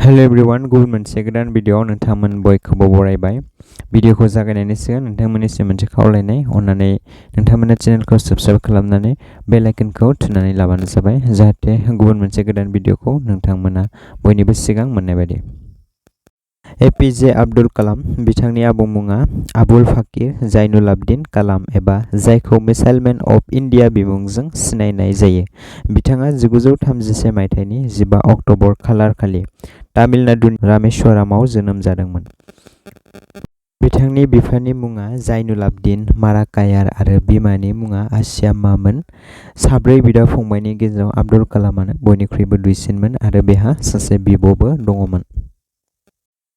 Hello everyone गुबुन मोनसे गोदान भिडियोआव नोंथांमोन बयखौबो बरायबाय। भिडियोखौ जागायनायनि सिगां नोंथांमोननिसिम मोनसे खावलायनाय, अन्नानै नोंथांमोना चेनेलखौ साबस्क्राइब खालामनानै बेल आइकनखौ थुनानै लाबानो जाबाय, जाहाथे गुबुन मोनसे गोदान भिडियोखौ नोंथांमोना बयनिबो सिगां मोननाय बायदि। A.P.J Abdul Kalam बिथांनि आबुं मुङा आबुल फाकीर जाइनुल आबदिन कालाम एबा जायखौ मिसाइल मैन अफ इंडिया बिमुंजों सिनायनाय जायो। बिथाङा 1931 मायथाइनि 15 अक्ट'बर खालार खालि तामिलनाडुनि रामेश्वरमाव जोनोम जादोंमोन। बिथांनि बिफानि मुङा जाइनुल आबदिन माराकायार आरो बिमानि मुङा आसियाम्मामोन। साब्रै बिदा-फंबायनि गेजेराव आब्दुल कालामानो बयनिख्रुइबो दुइसिनमोन आरो बेहा सासे बिब'बो दङमोन।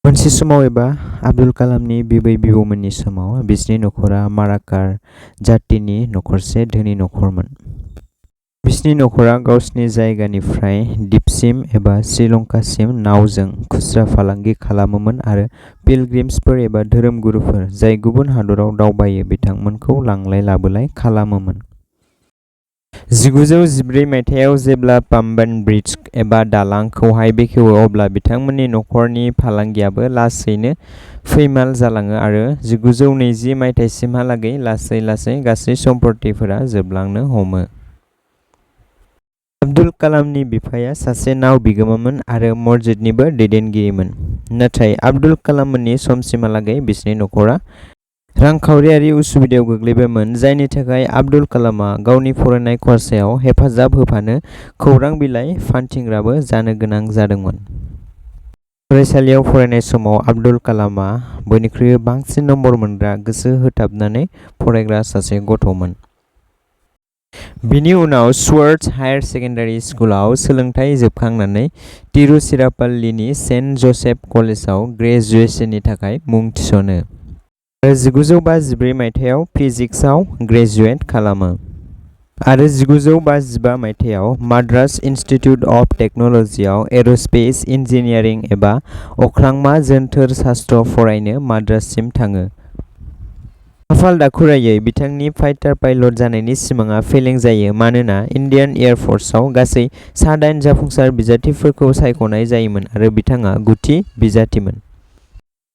मोनसे समाव एबा आब्दुल कालामनि बिबै-बिबौमोननि समाव बिसोरनि नखरा माराकार जातिनि नखरसे धोनि नखरमोन। बिसोरनि नखरा गावसिनि जायगानिफ्राय दिपसिम एबा श्रीलंकासिम नावजों खुस्रा फालांगि खालामोमोन आरो पिलग्रिम्सफोर एबा धोरोमगुरुफोर जाय गुबुन हादराव दावबायो बिथांमोनखौ लांलाय लाबोलाय खालामोमोन। 1914 मायथाइयाव जेब्ला पाम्बन ब्रिज एबा दालांखौहाय बेखेवो अब्ला बिथांमोननि नखरनि फालांगियाबो लासैनो फैमाल जालाङो आरो 1920 मायथाइसिमहालागै लासै लासै गासै सम्पथिफोरा जोबलांनो हमो। आब्दुल कालामनि बिफाया सासे नाव बिगोमामोन आरो मस्जिदनिबो दैदेनगिरिमोन। नाथाय आब्दुल कालाममोननि समसिमहालागै बिसोरनि नखरा रांखावरियारि उसुबिदायाव गोग्लैबायमोन, जायनि थाखाय आब्दुल कालामआ गावनि फरायनाय खरसायाव हेफाजाब होफानो खौरां बिलाइ फानथिंग्राबो जानो गोनां जादोंमोन। फरायसालियाव फरायनाय समाव आब्दुल कालामआ बयनिख्रुइबो बांसिन नम्बर मोनग्रा गोसो होथाबनानै फरायग्रा सासे गथ'मोन। बिनि उनाव स्वर्ट्स हायार सेकेन्डारि स्कुलाव सोलोंथाइ जोबखांनानै तिरुचिरापल्लीनि सेन्ट जसेफ कलेजाव ग्रेजुएशननि थाखाय मुं थिसनो। 1954 मायथाइयाव फिजिक्सआव ग्रेजुवेट खालामो आरो 1955 मायथाइयाव माद्रास इनस्टिट्युट अफ टेक्न'लजियाव एर'स्पेस इन्जिनियारिं एबा अख्रांमा जोनथोर शास्त्र फरायनो माद्राससिम थाङो। खाफाल दाखुरायै बिथांनि फाइटार पाइलट जानायनि सिमांआ फेलें जायो मानोना इन्डियान एयार फर्सआव गासै 8 जाफुंसार बिजाथिफोरखौ सायख'नाय जायोमोन आरो बिथाङा गुथि बिजाथिमोन।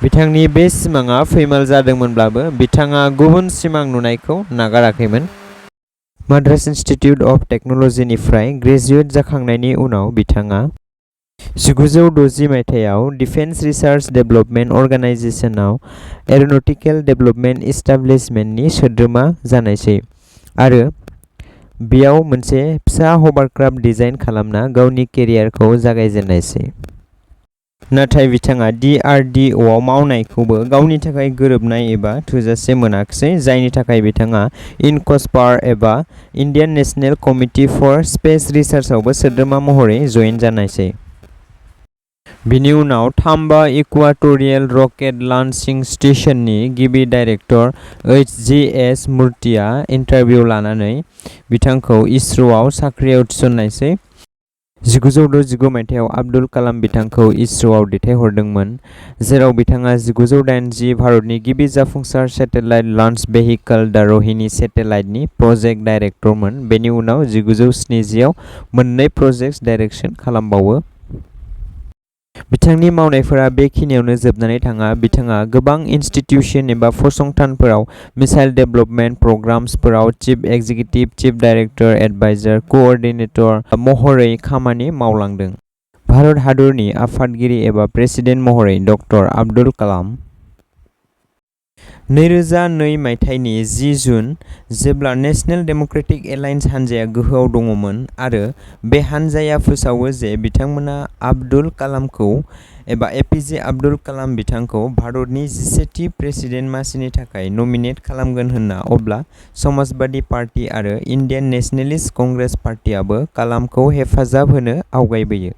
बिथांनि बे सिमांआ फैमाल जादोंमोनब्लाबो बिथाङा गुबुन सिमां नुनायखौ नागाराखैमोन। माद्रास इनस्टिट्युट अफ टेक्न'लजिनिफ्राय ग्रेजुवेट जाखांनायनि उनाव बिथाङा 1960 मायथाइयाव डिफेन्स रिसार्च डेभेलपमेन्ट अर्गेनाइजेशनआव एर'नटिकेल डेभेलपमेन्ट इस्टाब्लिशमेन्टनि सोद्रोमा जानायसै आरो बेयाव मोनसे फिसा हभारक्राफ्ट डिजाइन खालामना गावनि केरियारखौ जागायजेननायसै। नाथाय बिथाङा DRDOआव मावनायखौबो गावनि थाखाय गोरोबनाय एबा थोजासे मोनाखिसै, जायनि थाखाय बिथाङा इनकस्पायर एबा Indian national committee for space रिसार्चआवबो सोद्रोमा महरै जयेन जानायसै। बिनि उनाव थाम्बा इकुवाटोरियेल रकेट लन्चिं स्टेशननि गिबि डाइरेक्टर H.G.S. मुर्तिआ इन्टारभिउ लानानै बिथांखौ इसर'आव साख्रियाव थिसननायसै। 1969 मायथाइयाव आब्दुल कालाम बिथांखौ इसर'आव दैथायहरदोंमोन, जेराव बिथाङा 1980 भारतनि गिबि जाफुंसार सेटेलाइट लन्च भेहिकल दा रहिनी सेटेलाइटनि प्रजेक्ट डाइरेक्टरमोन। बेनि उनाव 1970 आव मोननै प्रजेक्ट डाइरेक्शन खालामबावो। बिथांनि मावनायफोरा बेखिनियावनो जोबनानै थाङा। बिथाङा गोबां इनस्टिट्यूशन एबा फसंथानफोराव मिसाइल डेभेलपमेन्ट प्रग्राम्सफोराव chief executive, chief director, adviser, coordinator महरै खामानि मावलांदों। भारत हादरनि आफादगिरि एबा प्रेसिडेन्ट महरै डक्टर आब्दुल कालाम 2002 मायथाइनि 10 जुन, जेब्ला नेशनेल डेमोक्रेटिक एलायन्स हानजाया गोहोआव दङमोन आरो बे हानजाया फोसावो जे बिथांमोना आब्दुल कालामखौ एबा A.P.J आब्दुल कालाम बिथांखौ भारतनि 11थि प्रेसिडेन्ट मासिनि थाखाय नमिनेट खालामगोन होनना, अब्ला समाजबादी पार्टी आरो इन्डियान नेशनेलिस्ट कंग्रेस पार्टीआबो कालामखौ हेफाजाब होनो आवगायबोयो।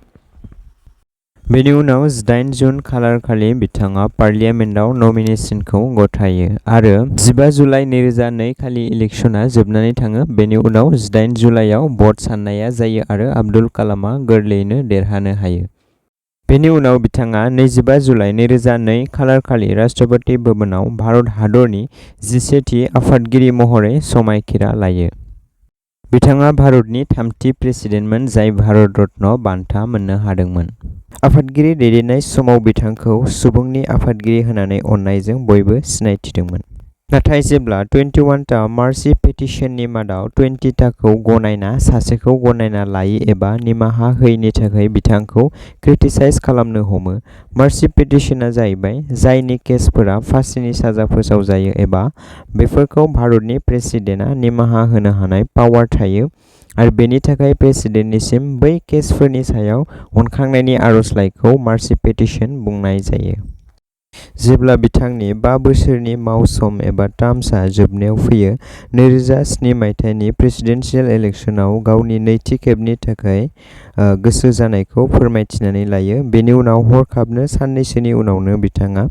बेनि उनाव 18 जुन खालार खालि बिथाङा पार्लियामेन्टआव नमिनेशनखौ गथायो आरो 15 जुलाइ 2002 खालि इलेक्शनआ जोबनानै थाङो। बेनि उनाव 18 जुलाइआव भट साननाया जायो आरो आब्दुल कालामआ गोरलैयैनो देरहानो हायो। बेनि उनाव बिथाङा 25 जुलाइ 2002 खालार खालि राष्ट्रपति भवनाव भारत हादरनि 11थि आफादगिरि महरै समायखिरा लायो। बिथाङा भारतनि थामथि प्रेसिडेन्टमोन जाय भारत रत्न बान्था मोननो हादोंमोन। आफादगिरि दैदेननाय समाव बिथांखौ सुबुंनि आफादगिरि होनानै अननायजों बयबो सिनायथिदोंमोन। नाथाय जेब्ला 21टा मार्सि पेटिशननि मादाव 20टाखौ गनायना सासेखौ गनायना लायै एबा निमाहा होयैनि थाखाय बिथांखौ क्रिटिसाइज खालामनो हमो। मार्सि पेटिशना जाहैबाय जायनि केसफोरा फासिनि साजा फोसावजायो एबा बेफोरखौ भारतनि प्रेसिडेन्टआ निमाहा होनो हानाय पावार थायो आरो बेनि थाखाय प्रेसिडेन्टनिसिम बै केसफोरनि सायाव अनखांनायनि आर'जलाइखौ मार्सि पेटिशन बुंनाय जायो। जेब्ला बिथांनि 5 बोसोरनि मावसम एबा टार्मसआ जोबनायाव फैयो, 2007 मायथाइनि प्रेसिडेन्सियेल इलेक्शनाव गावनि नैथि खेबनि थाखाय गोसो जानायखौ फोरमायथिनानै लायो। बेनि उनाव हरखाबनो साननैसोनि उनावनो बिथाङा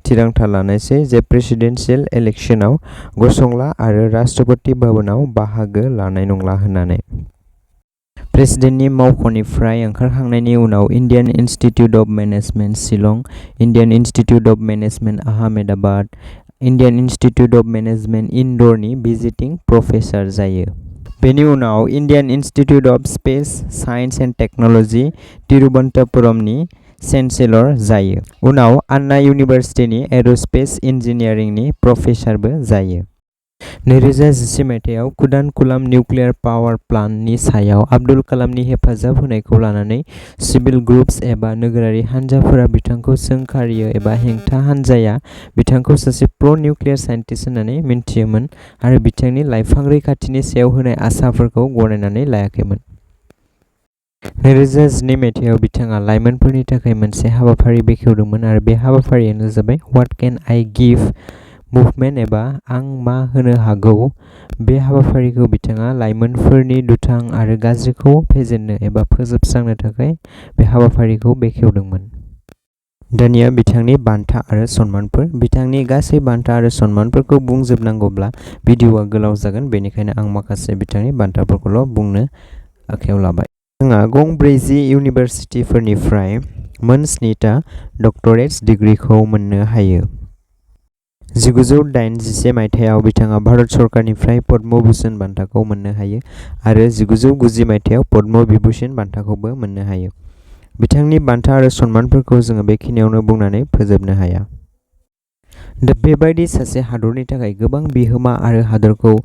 थिरांथा लानायसै जे प्रेसिडेन्सियेल इलेक्शनाव गसंला आरो राष्ट्रपति भवनाव बाहागो लानाय नंला होननानै। प्रेसिडेन्टनि मावख'निफ्राय ओंखारखांनायनि उनाव Indian institute of management Shillong, Indian institute of management Ahmedabad, Indian institute of management इन्दरनि भिजिटिं प्रफेसार जायो। बेनि उनाव Indian institute of space science and technology तिरुवनन्तपुरमनि चेन्सेलर जायो। उनाव आन्ना इउनिभार्सिटिनि एर'स्पेस इन्जिनियारिंनि प्रफेसारबो जायो। 2011 मायथाइयाव कुडानकुलाम निउक्लियार पावार प्लान्टनि सायाव आब्दुल कालामनि हेफाजाब होनायखौ लानानै सिभिल ग्रुप्स एबा नोगोरारि हानजाफोरा बिथांखौ सोंखारियो एबा हेंथा हानजाया बिथांखौ सासे प्र'-निउक्लियार साइन्टिस्ट होननानै मिन्थियोमोन आरो बिथांनि लाइफां रैखाथिनि सायाव होनाय आसाफोरखौ गनायनानै लायाखैमोन। 2012 मायथाइयाव बिथाङा लाइमोनफोरनि थाखाय मोनसे हाबाफारि बेखेवदोंमोन आरो बे हाबाफारियानो जाबाय what can I give movement एबा आं मा होनो हागौ। बे हाबाफारिखौ बिथाङा लाइमोनफोरनि दुथां आरो गाज्रिखौ फेजेननो एबा फोजोबस्रांनो थाखाय बे हाबाफारिखौ बेखेवदोंमोन। दानिया बिथांनि बान्था आरो सन्मानफोर। बिथांनि गासै बान्था आरो सन्मानफोरखौ बुंजोबनांगौब्ला भिडिअ'आ गोलाव जागोन, बेनिखायनो आं माखासे बिथांनि बान्थाफोरखौल' बुंनो आखायाव लाबाय। बिथाङा गं 40 इउनिभार्सिटिफोरनिफ्राय मोन 7टा डक्टरेट डिग्रीखौ मोननो हायो। 1981 मायथाइयाव बिथाङा भारत सरकारनिफ्राय पद्म भूषण बान्थाखौ मोननो हायो आरो 1990 मायथाइयाव पद्म विभूषण बान्थाखौबो मोननो हायो। बिथांनि बान्था आरो सन्मानफोरखौ जोङो बेखिनियावनो बुंनानै फोजोबनो हाया। दा बेबायदि सासे हादरनि थाखाय गोबां बिहोमा आरो हादरखौ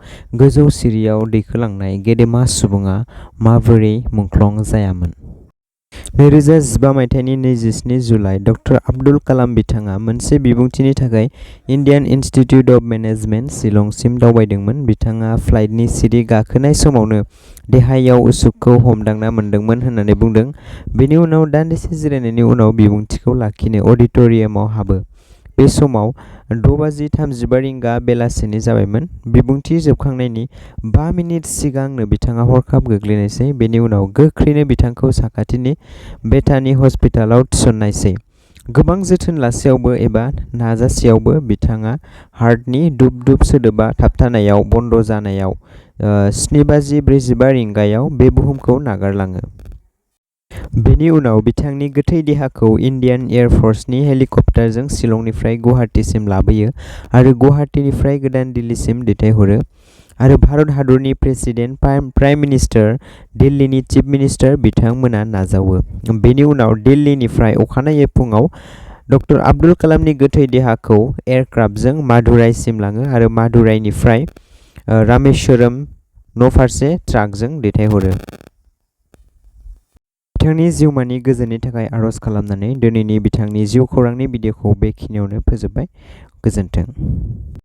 गोजौ सिरियाव दैखोलांनाय गेदेमा सुबुङा माबोरै मुंख्लं जायामोन? 2015 मायथाइनि 27 जुलाइ डक्टर आब्दुल कालाम बिथाङा मोनसे बिबुंथिनि थाखाय इन्डियान इन्स्टिट्युट अफ मेनेजमेन्ट शिलंसिम दावबायदोंमोन। बिथाङा फ्लाइटनि सिरि गाखोनाय समावनो देहायाव उसुखखौ हमदांना मोनदोंमोन होननानै बुंदों। बेनि उनाव दान्दिसे जिरायनायनि उनाव बिबुंथिखौ लाखिनो अडिट'रियामाव हाबो। बे समाव 6:35 बेलासिनि जाबायमोन। बिबुंथि जोबखांनायनि 5 मिनिट सिगांनो बिथाङा हरखाब गोग्लैनायसै। बेनि उनाव गोख्रैनो बिथांखौ साखाथिनि बेथानि हस्पिटालाव थिसननायसै। गोबां जोथोन लासेयावबो एबा नाजासेयावबो बिथाङा हार्टनि दुब-दुब सोदोबा थाबथानायाव बन्द जानायाव 7:45 बे बुहुमखौ नागारलाङो। बेनि उनाव बिथांनि गोथै देहाखौ इन्डियान एयार फर्सनि हेलिकप्टारजों शिलंनिफ्राय गुवाहाटीसिम लाबोयो आरो गुवाहाटीनिफ्राय गोदान दिल्लीसिम दैथायहरो आरो भारत हादरनि प्रेसिडेन्ट, प्राइम मिनिस्टार, दिल्लीनि चिफ मिनिस्टार बिथांमोना नाजावो। बेनि उनाव दिल्लीनिफ्राय अखानायै फुङाव डक्टर आब्दुल कालामनि गोथै देहाखौ एयारक्राफ्टजों मादुराइसिम लाङो आरो मादुराइनिफ्राय रामेश्वरम न'फारसे ट्राकजों दैथायहरो। बिथांनि जिउमानि गोजोननि थाखाय आरज खालामनानै दिनैनि बिथांनि जिउखौरांनि भिडिअ'खौ बेखिनियावनो फोजोबबाय। गोजोन्थों।